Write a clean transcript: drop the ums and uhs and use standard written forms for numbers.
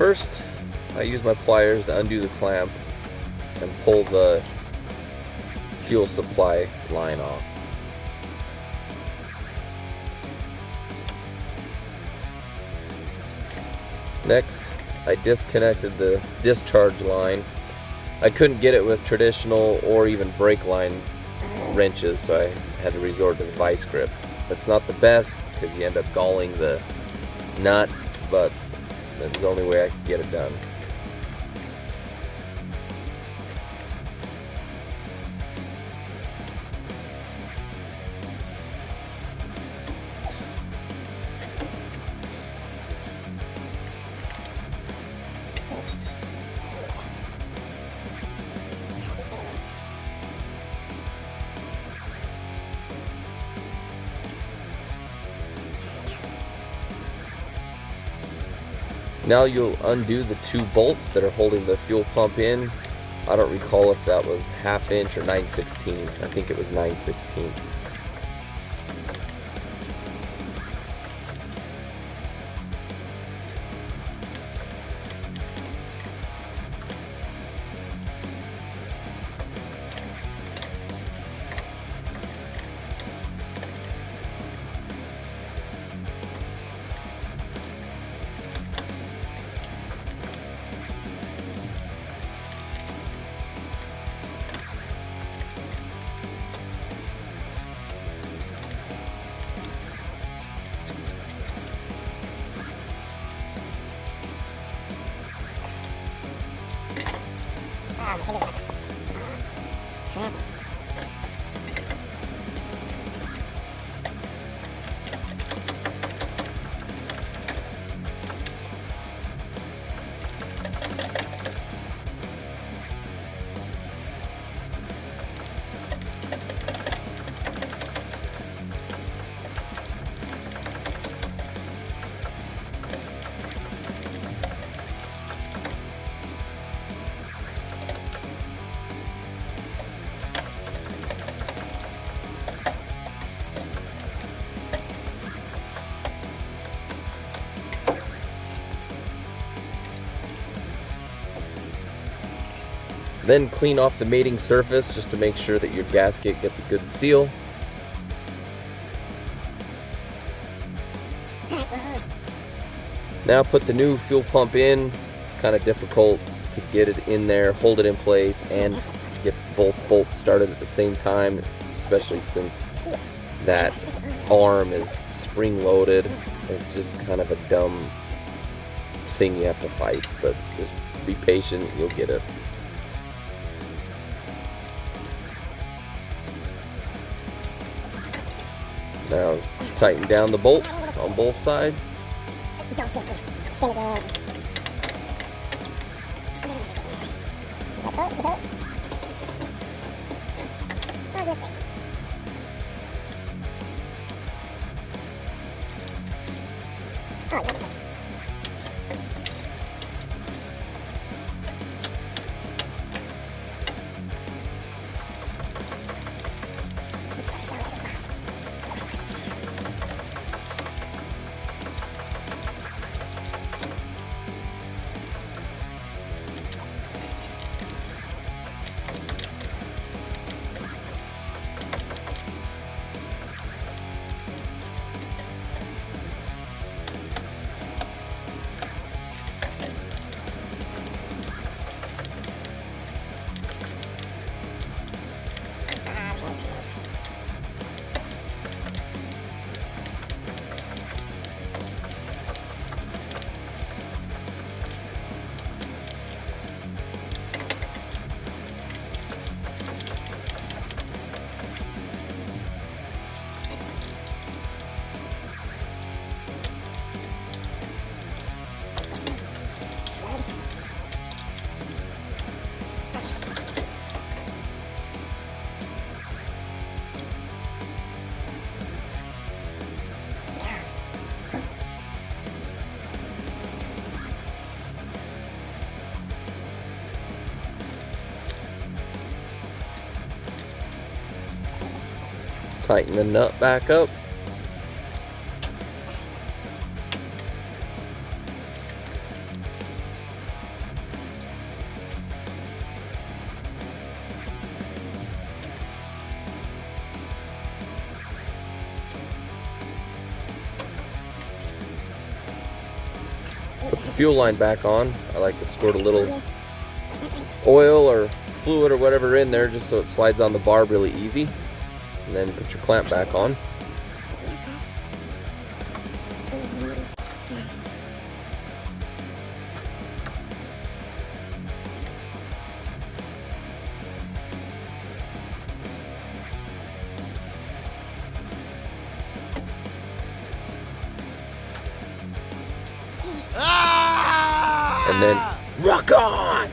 First, I use my pliers to undo the clamp and pull the fuel supply line off. Next, I disconnected the discharge line. I couldn't get it with traditional or even brake line wrenches, so I had to resort to the vice grip. It's not the best because you end up galling the nut, but that's the only way I could get it done. Now you'll undo the two bolts that are holding the fuel pump in. I don't recall if that was 1/2 inch or 9/16. I think it was 9/16. Then clean off the mating surface just to make sure that your gasket gets a good seal. Now put the new fuel pump in. It's kind of difficult to get it in there, hold it in place, and get both bolts started at the same time, especially since that arm is spring-loaded. It's just kind of a dumb thing you have to fight, but just be patient, you'll get it. Now tighten down the bolts on both sides. Tighten the nut back up. fuel line back on, I like to squirt a little oil or fluid or whatever in there just so it slides on the barb really easy. And then put your clamp back on. And then rock on!